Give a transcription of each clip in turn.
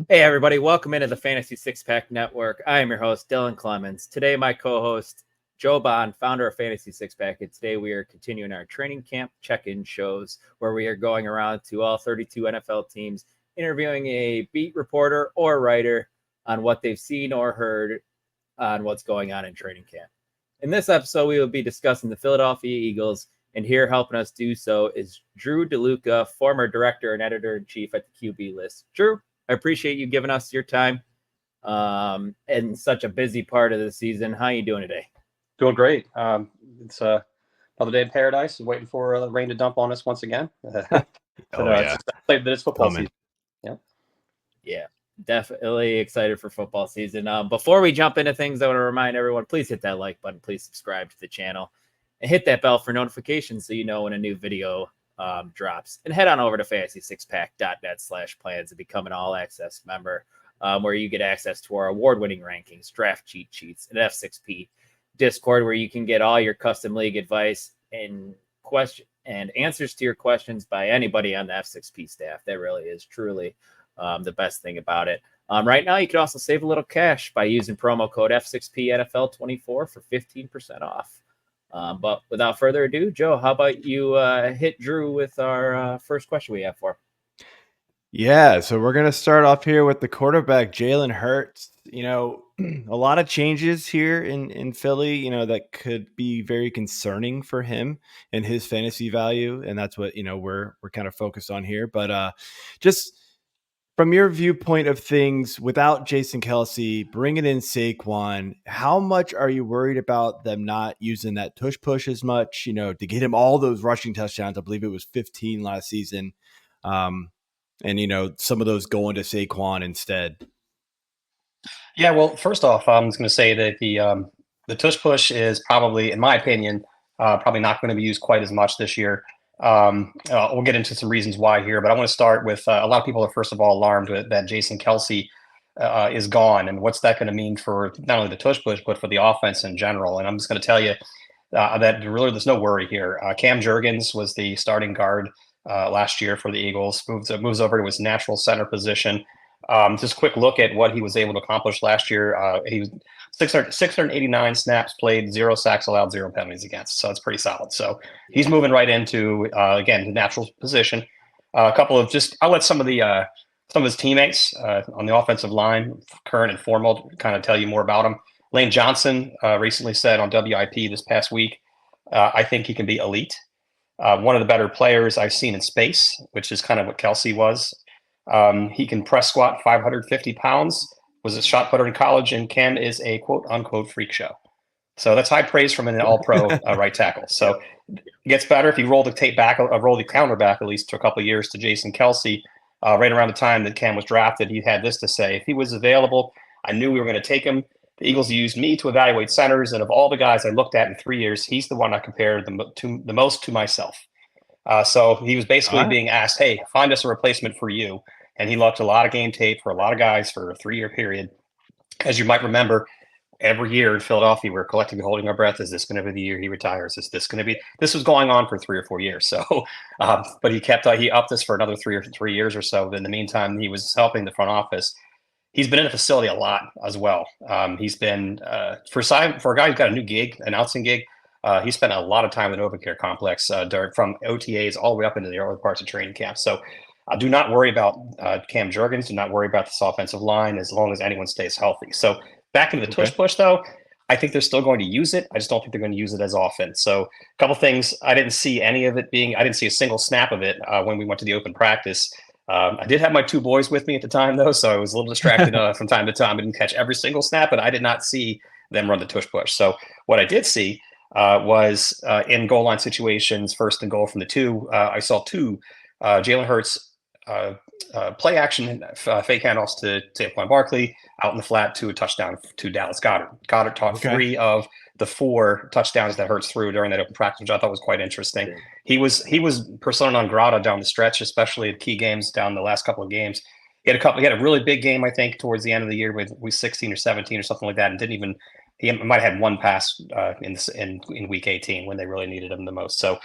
Hey, everybody. Welcome into the Fantasy Six Pack Network. I am your host, Dylan Clemons. Today, my co host, Joe Bond, founder of Fantasy Six Pack. And today, we are continuing our training camp check in shows where we are going around to all 32 NFL teams, interviewing a beat reporter or writer on what they've seen or heard on what's going on in training camp. In this episode, we will be discussing the Philadelphia Eagles. And here helping us do so is Drew DeLuca, former director and editor in chief at the QBList. Drew, I appreciate you giving us your time and such a busy part of the season. How are you doing today? Doing great. It's another day in paradise. Waiting for the rain to dump on us once again. It's excited that it's football season. Yeah, definitely excited for football season. Before we jump into things, I want to remind everyone, please hit that like button. Please subscribe to the channel and hit that bell for notifications so you know when a new video drops. And head on over to fantasy6pack.net/plans and become an all-access member where you get access to our award-winning rankings, draft cheat sheets, and F6P Discord where you can get all your custom league advice and answers to your questions by anybody on the F6P staff. That really is truly the best thing about it. Right now, you can also save a little cash by using promo code F6PNFL24 for 15% off. But without further ado, Joe, how about you hit Drew with our first question we have for him? Yeah, so we're going to start off here with the quarterback, Jalen Hurts. You know, a lot of changes here in Philly, you know, that could be very concerning for him and his fantasy value. And that's what, you know, we're kind of focused on here. But just from your viewpoint of things, without Jason Kelce, bringing in Saquon, how much are you worried about them not using that tush push as much, you know, to get him all those rushing touchdowns? I believe it was 15 last season. And, you know, some of those going to Saquon instead. Yeah, well, first off, I'm just going to say that the tush push is probably, in my opinion, probably not going to be used quite as much this year. We'll get into some reasons why here, but I want to start with a lot of people are first of all alarmed that Jason Kelce is gone, and what's that going to mean for not only the tush push but for the offense in general. And I'm just going to tell you that really there's no worry here. Cam Jurgens was the starting guard last year for the Eagles. Moves over to his natural center position. Just a quick look at what he was able to accomplish last year. He was 689 snaps played, 0 sacks allowed, 0 penalties against. So it's pretty solid. So he's moving right into, again, the natural position. A couple of I'll let some of his teammates on the offensive line, current and formal, kind of tell you more about him. Lane Johnson recently said on WIP this past week, I think he can be elite. One of the better players I've seen in space, which is kind of what Kelce was. He can press squat 550 pounds, was a shot putter in college, and Cam is a quote-unquote freak show. So that's high praise from an all-pro right tackle. So it gets better if you roll the tape back, roll the counter back at least to a couple of years to Jason Kelce. Right around the time that Cam was drafted, he had this to say: if he was available, I knew we were going to take him. The Eagles used me to evaluate centers, and of all the guys I looked at in 3 years, he's the one I compared the most to myself. So he was basically being asked, hey, find us a replacement for you. And he looked a lot of game tape for a lot of guys for a 3-year period. As you might remember, every year in Philadelphia, we're collectively holding our breath. Is this going to be the year he retires? Is this going to be? This was going on for 3 or 4 years. So, but he upped this for another 3 years or so. But in the meantime, he was helping the front office. He's been in the facility a lot as well. He's been for a guy who's got a new gig, announcing gig. He spent a lot of time in the Novacare complex from OTAs all the way up into the early parts of training camp. So do not worry about Cam Jurgens. Do not worry about this offensive line as long as anyone stays healthy. So back into the tush push, though, I think they're still going to use it. I just don't think they're going to use it as often. So a couple things. I didn't see any of it I didn't see a single snap of it when we went to the open practice. I did have my 2 boys with me at the time, though, so I was a little distracted from time to time. I didn't catch every single snap, but I did not see them run the tush push. So what I did see was in goal line situations, first and goal from the 2, I saw 2 Jalen Hurts play action fake handoffs to Saquon Barkley out in the flat to a touchdown to Dallas Goedert. Goedert caught 3 of the 4 touchdowns that Hurts threw during that open practice, which I thought was quite interesting. He was persona non grata down the stretch, especially at key games down the last couple of games. He had a really big game, I think, towards the end of the year with 16 or 17 or something like that, and he might have had 1 pass in week 18 when they really needed him the most. So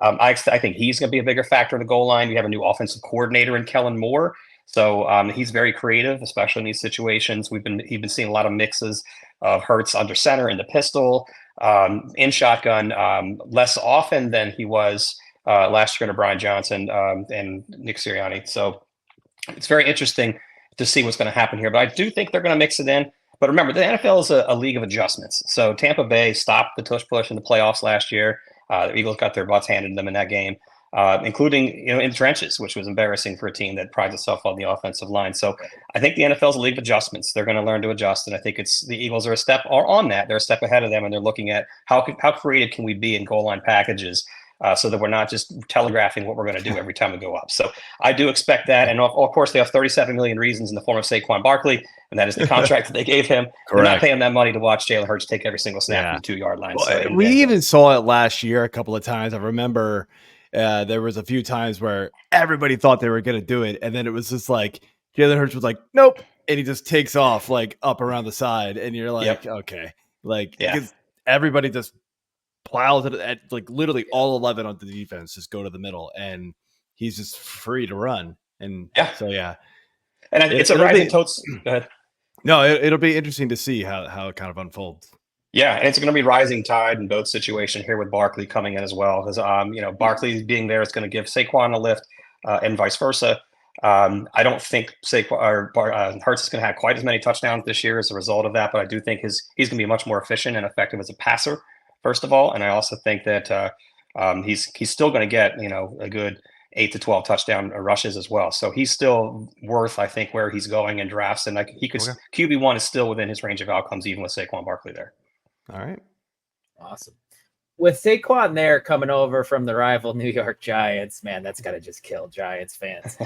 I think he's going to be a bigger factor in the goal line. We have a new offensive coordinator in Kellen Moore. So he's very creative, especially in these situations. He's been seeing a lot of mixes of Hurts under center in the pistol, in shotgun, less often than he was last year under Brian Johnson and Nick Sirianni. So it's very interesting to see what's going to happen here. But I do think they're going to mix it in. But remember, the NFL is a league of adjustments. So Tampa Bay stopped the tush push in the playoffs last year. The Eagles got their butts handed to them in that game, including in the trenches, which was embarrassing for a team that prides itself on the offensive line. So I think the NFL is a league of adjustments. They're going to learn to adjust, and I think it's the Eagles are on that. They're a step ahead of them, and they're looking at how creative can we be in goal line packages. So that we're not just telegraphing what we're going to do every time we go up. So I do expect that. And of course, they have 37 million reasons in the form of Saquon Barkley, and that is the contract that they gave him. They're not paying that money to watch Jalen Hurts take every single snap from the 2-yard line. Well, we even saw it last year a couple of times. I remember there was a few times where everybody thought they were going to do it, and then it was just like Jalen Hurts was like, nope, and he just takes off like up around the side, and you're like, okay, because everybody just plows it at like literally all 11 on the defense, just go to the middle, and he's just free to run. And and it's a rising totes. Go ahead. No, it'll be interesting to see how it kind of unfolds. Yeah, and it's going to be rising tide in both situations here with Barkley coming in as well, because Barkley being there is going to give Saquon a lift, and vice versa. I don't think Saquon or Hurts is going to have quite as many touchdowns this year as a result of that, but I do think he's going to be much more efficient and effective as a passer, first of all, and I also think that he's still going to get a good 8 to 12 touchdown rushes as well. So he's still worth, I think, where he's going in drafts, and QB1 is still within his range of outcomes, even with Saquon Barkley there. All right, awesome. With Saquon there coming over from the rival New York Giants, man, that's got to just kill Giants fans.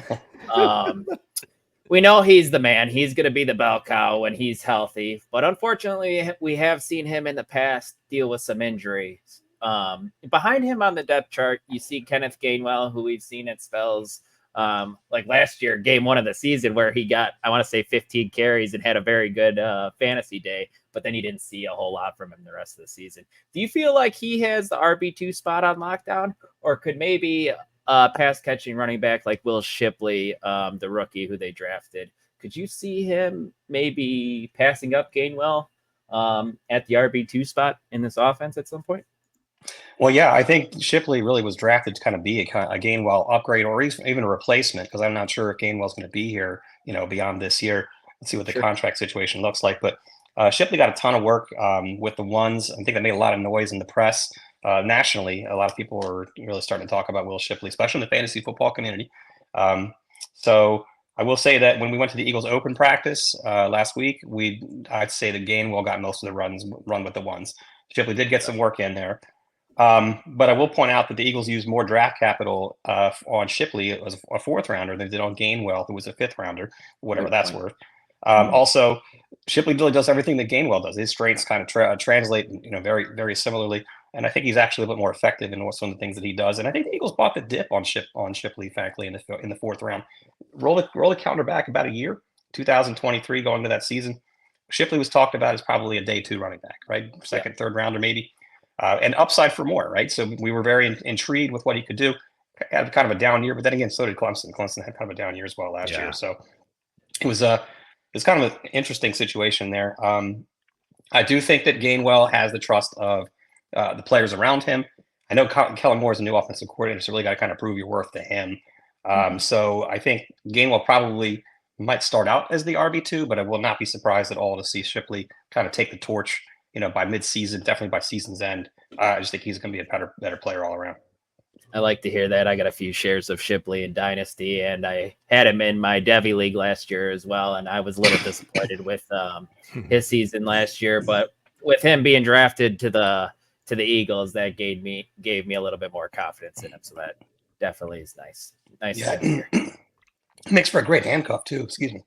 We know he's the man. He's going to be the bell cow when he's healthy. But unfortunately, we have seen him in the past deal with some injuries. Behind him on the depth chart, you see Kenneth Gainwell, who we've seen at spells like last year, game 1 of the season, where he got, I want to say, 15 carries and had a very good fantasy day. But then you didn't see a whole lot from him the rest of the season. Do you feel like he has the RB2 spot on lockdown, or could maybe pass catching running back like Will Shipley, the rookie who they drafted, could you see him maybe passing up Gainwell at the RB2 spot in this offense at some point? Well, yeah, I think Shipley really was drafted to kind of be a Gainwell upgrade or even a replacement, because I'm not sure if Gainwell's going to be here, beyond this year. Let's see what the contract situation looks like. But Shipley got a ton of work with the ones. I think they made a lot of noise in the press nationally. A lot of people were really starting to talk about Will Shipley, especially in the fantasy football community. So I will say that when we went to the Eagles open practice last week, I'd say that Gainwell got most of the run with the ones. Shipley did get some work in there. But I will point out that the Eagles used more draft capital on Shipley as a 4th rounder than they did on Gainwell, who was a 5th rounder, whatever that's worth. Also, Shipley really does everything that Gainwell does. His strengths kind of translate, very, very similarly. And I think he's actually a bit more effective in some of the things that he does. And I think the Eagles bought the dip on Shipley, frankly, in the 4th round. Roll the calendar back about a year, 2023, going to that season. Shipley was talked about as probably a day 2 running back, right? 2nd, 3rd rounder, maybe. And upside for more, right? So we were very intrigued with what he could do. Had kind of a down year, but then again, so did Clemson. Clemson had kind of a down year as well last year. So it was kind of an interesting situation there. I do think that Gainwell has the trust of the players around him. I know Kellen Moore is a new offensive coordinator, so really got to kind of prove your worth to him. So I think Gainwell probably might start out as the RB2, but I will not be surprised at all to see Shipley kind of take the torch, by mid-season, definitely by season's end. I just think he's going to be a better player all around. I like to hear that. I got a few shares of Shipley in Dynasty, and I had him in my Devy League last year as well, and I was a little disappointed with his season last year. But with him being drafted to the Eagles, that gave me a little bit more confidence in him. So that definitely is nice. Yeah. Makes for a great handcuff too. Excuse me.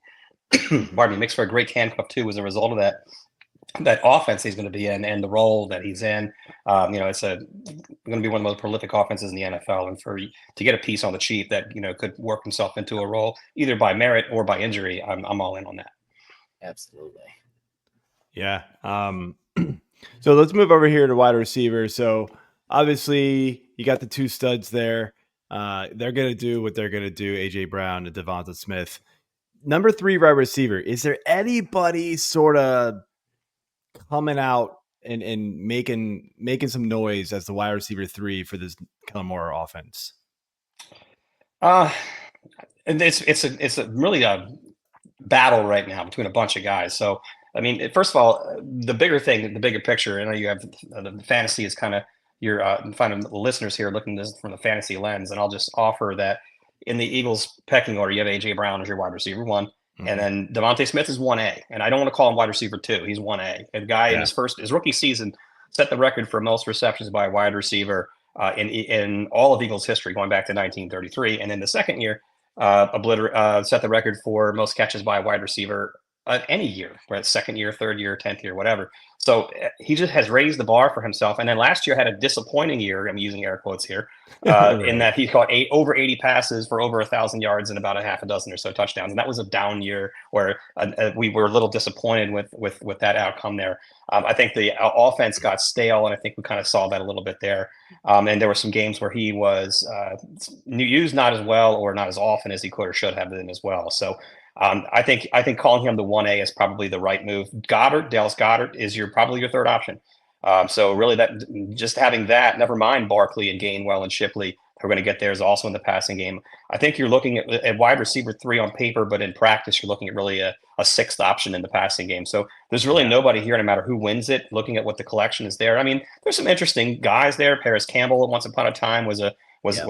Pardon me. Makes for a great handcuff too as a result of that offense he's going to be in and the role that he's in. It's going to be one of the most prolific offenses in the NFL, and to get a piece on the cheap that could work himself into a role either by merit or by injury, I'm all in on that. Absolutely. Yeah. So let's move over here to wide receivers. So obviously you got the 2 studs there. They're going to do what they're going to do. AJ Brown and Devonta Smith. number 3 wide receiver. Is there anybody sort of coming out and making some noise as the wide receiver 3 for this Kellen Moore offense? And it's a really a battle right now between a bunch of guys. So I mean, first of all, the bigger thing, the bigger picture. I know you have the fantasy is kind of you're finding the listeners here looking at this from the fantasy lens, and I'll just offer that in the Eagles pecking order, you have AJ Brown as your wide receiver 1. And then Devontae Smith is 1A, and I don't want to call him wide receiver 2. He's 1A. A guy in his rookie season set the record for most receptions by a wide receiver in all of Eagles history, going back to 1933. And then the second year, set the record for most catches by a wide receiver any year, right? Second year, third year, 10th year, whatever. So he just has raised the bar for himself. And then last year had a disappointing year. I'm using air quotes here, in that he caught over 80 passes for over 1,000 yards and about a half a dozen or so touchdowns. And that was a down year where we were a little disappointed with that outcome there. I think the offense got stale, and I think we kind of saw that a little bit there. And there were some games where he was used not as well or not as often as he could or should have been as well. So I think calling him the 1A is probably the right move. Dallas Goedert is probably your third option. So really, that just having that, never mind Barkley and Gainwell and Shipley, who are going to get theirs also in the passing game. I think you're looking at wide receiver 3 on paper, but in practice, you're looking at really a 6th option in the passing game. So there's really nobody here, no matter who wins it, looking at what the collection is there. I mean, there's some interesting guys there. Paris Campbell, once upon a time, was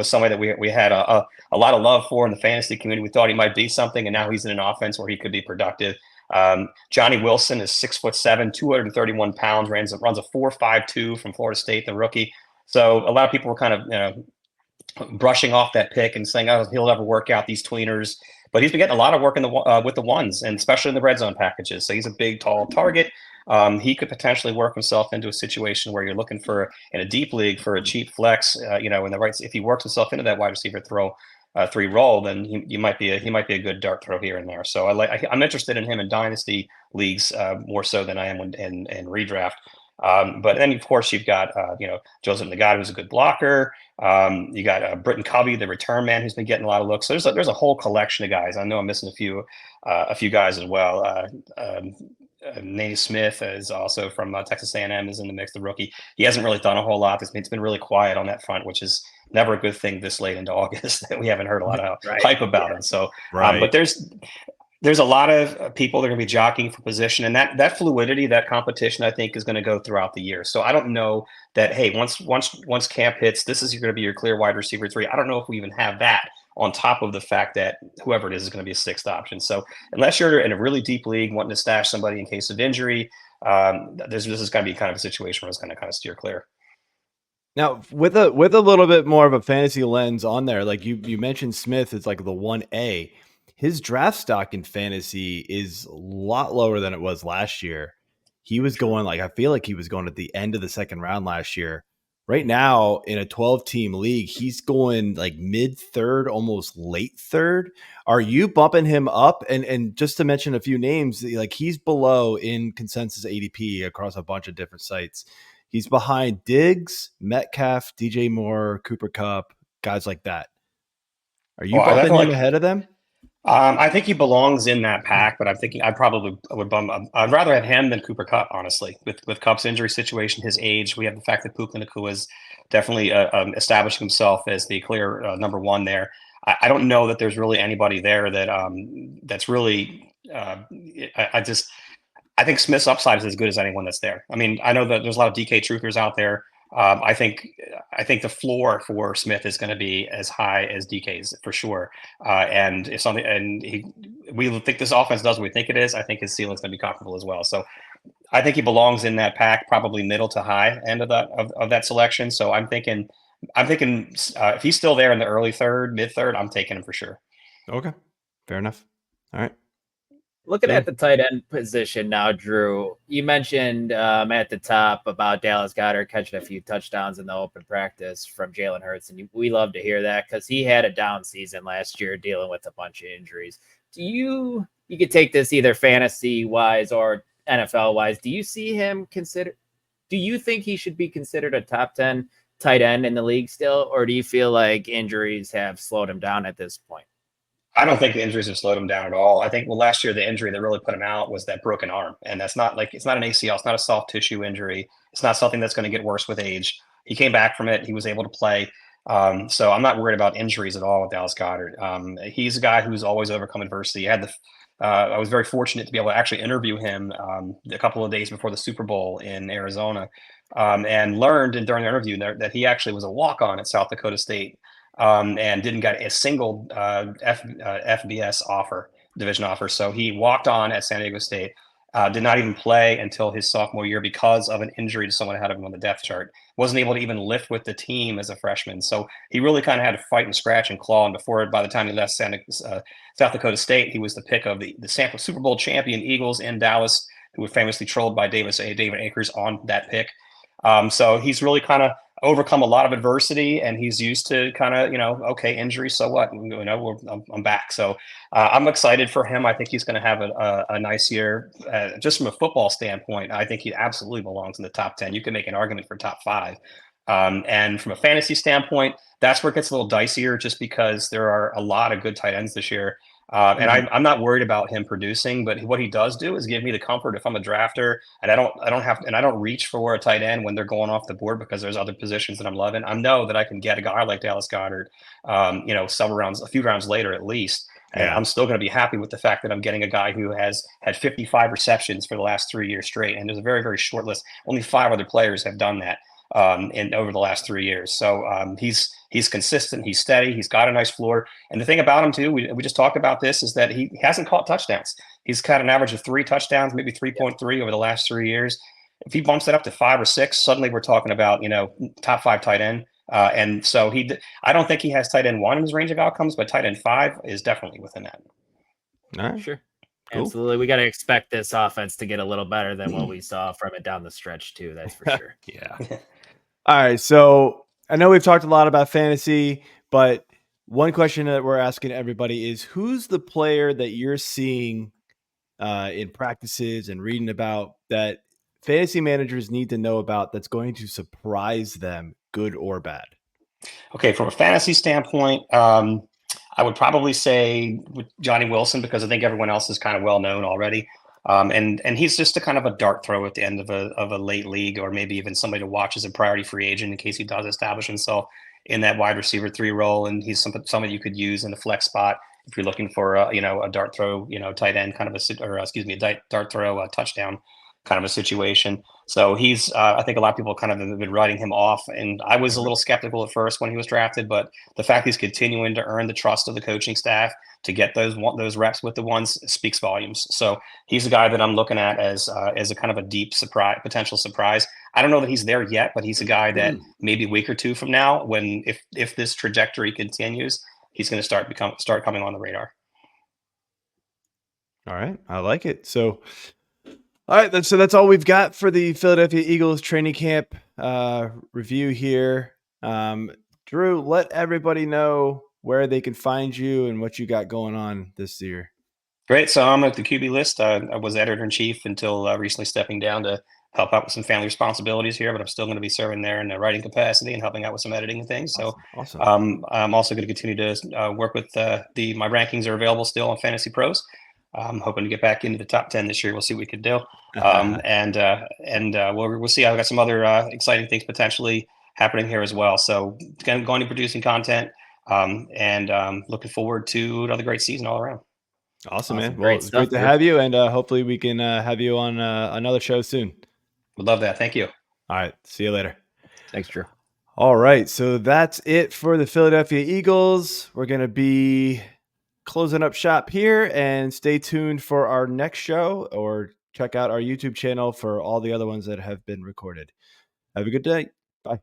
somebody that we had a lot of love for in the fantasy community. We thought he might be something, and now he's in an offense where he could be productive. Johnny Wilson is 6'7", 231 pounds, runs a 4.52 from Florida State, the rookie. So a lot of people were kind of brushing off that pick and saying, "Oh, he'll never work out these tweeners." But he's been getting a lot of work with the ones, and especially in the red zone packages. So he's a big, tall target. He could potentially work himself into a situation where you're looking for in a deep league for a cheap flex. In the right, if he works himself into that wide receiver 3 role, then he might be a good dart throw here and there. So I'm interested in him in dynasty leagues more so than I am in redraft. But then of course you've got Joseph Nagata, who's a good blocker. You got Britton Covey, the return man, who's been getting a lot of looks. So there's a whole collection of guys. I know I'm missing a few guys as well. Nate Smith is also from Texas A&M, is in the mix, the rookie. He hasn't really done a whole lot. It's been really quiet on that front, which is never a good thing this late into August that we haven't heard a lot of hype about him. So, but there's a lot of people that are going to be jockeying for position, and that fluidity, that competition, I think, is going to go throughout the year. So I don't know that, hey, once camp hits, this is going to be your clear wide receiver 3. I don't know if we even have that on top of the fact that whoever it is going to be a 6th option. So unless you're in a really deep league wanting to stash somebody in case of injury, this is going to be kind of a situation where it's going to kind of steer clear. Now, with a little bit more of a fantasy lens on there, like you mentioned, Smith is like the 1A. His draft stock in fantasy is a lot lower than it was last year. He was going I feel like he was going at the end of the second round last year. Right now in a 12-team league, he's going like mid-third, almost late third. Are you bumping him up? And just to mention a few names, like he's below in consensus ADP across a bunch of different sites. He's behind Diggs, Metcalf, DJ Moore, Cooper Kupp, guys like that. Are you bumping him ahead of them? I think he belongs in that pack, but I'm thinking I probably would bump. I'd rather have him than Cooper Kupp, honestly. With Kupp's injury situation, his age, we have the fact that Puka Nacua is definitely establishing himself as the clear number 1 there. I don't know that there's really anybody there that's really. I think Smith's upside is as good as anyone that's there. I mean, I know that there's a lot of DK truthers out there. I think the floor for Smith is going to be as high as DK's for sure. And if something, we think this offense does what we think it is, I think his ceiling is going to be comparable as well. So I think he belongs in that pack, probably middle to high end of that selection. So I'm thinking if he's still there in the early third, mid third, I'm taking him for sure. Okay, fair enough. All right. Looking at the tight end position now, Drew, you mentioned at the top about Dallas Goedert catching a few touchdowns in the open practice from Jalen Hurts, and we love to hear that because he had a down season last year dealing with a bunch of injuries. You could take this either fantasy-wise or NFL-wise. Do you see him do you think he should be considered a top 10 tight end in the league still, or do you feel like injuries have slowed him down at this point? I don't think the injuries have slowed him down at all. I think last year the injury that really put him out was that broken arm, and that's not like it's not an ACL, it's not a soft tissue injury. It's not something that's going to get worse with age. He came back from it. He was able to play. So I'm not worried about injuries at all with Dallas Goedert. He's a guy who's always overcome adversity. I was very fortunate to be able to actually interview him a couple of days before the Super Bowl in Arizona, and learned during the interview that he actually was a walk-on at South Dakota State, and didn't get a single FBS division offer. So he walked on at San Diego State, did not even play until his sophomore year because of an injury to someone ahead of him on the depth chart. Wasn't able to even lift with the team as a freshman. So he really kind of had to fight and scratch and claw. And by the time he left South Dakota State, he was the pick of the Super Bowl champion Eagles in Dallas, who were famously trolled by David Akers on that pick. So he's really kind of overcome a lot of adversity, and he's used to kind of, okay, injury, so what? I'm back. So I'm excited for him. I think he's going to have a nice year. Just from a football standpoint, I think he absolutely belongs in the top 10. You can make an argument for top 5. And from a fantasy standpoint, that's where it gets a little dicier, just because there are a lot of good tight ends this year. And I'm not worried about him producing, but what he does do is give me the comfort if I'm a drafter and I don't reach for a tight end when they're going off the board because there's other positions that I'm loving. I know that I can get a guy like Dallas Goedert, a few rounds later at least. And I'm still going to be happy with the fact that I'm getting a guy who has had 55 receptions for the last 3 years straight. And there's a very, very short list. Only 5 other players have done that over the last 3 years. So he's consistent, he's steady, he's got a nice floor. And the thing about him too, we just talked about this, is that he hasn't caught touchdowns. He's caught an average of 3 touchdowns, maybe 3.3 over the last 3 years. If he bumps that up to 5 or 6, suddenly we're talking about, top 5 tight end. And so I don't think he has tight end 1 in his range of outcomes, but tight end 5 is definitely within that. All right. Sure. Cool. Absolutely. We got to expect this offense to get a little better than what we saw from it down the stretch too. That's for sure. Yeah. All right. So I know we've talked a lot about fantasy, but one question that we're asking everybody is, who's the player that you're seeing in practices and reading about that fantasy managers need to know about that's going to surprise them, good or bad? Okay. From a fantasy standpoint, I would probably say Johnny Wilson, because I think everyone else is kind of well known already. And he's just a kind of a dart throw at the end of a late league, or maybe even somebody to watch as a priority free agent in case he does establish himself in that wide receiver 3 role. And he's somebody you could use in the flex spot if you're looking for a dart throw, tight end kind of a dart throw touchdown kind of a situation. So he's, I think a lot of people kind of have been writing him off, and I was a little skeptical at first when he was drafted, but the fact he's continuing to earn the trust of the coaching staff to get those reps with the ones speaks volumes. So he's a guy that I'm looking at as a kind of a deep potential surprise. I don't know that he's there yet, but he's a guy that maybe a week or 2 from now, if this trajectory continues, he's going to start coming on the radar. All right, I like it. So, all right, that's all we've got for the Philadelphia Eagles training camp review here. Drew, let everybody know where they can find you and what you got going on this year. Great. So I'm at the QBList. I was editor-in-chief until recently stepping down to help out with some family responsibilities here, but I'm still going to be serving there in a writing capacity and helping out with some editing and things. Awesome. So I'm also going to continue to work with my rankings are available still on Fantasy Pros. I'm hoping to get back into the top 10 this year. We'll see what we can do. We'll see. I've got some other exciting things potentially happening here as well. So going to producing content, and looking forward to another great season all around. Awesome, man. Well, it's great to have you, and hopefully we can have you on another show soon. Would love that. Thank you. All right. See you later. Thanks, Drew. All right. So that's it for the Philadelphia Eagles. We're going to be closing up shop here, and stay tuned for our next show, or check out our YouTube channel for all the other ones that have been recorded. Have a good day. Bye.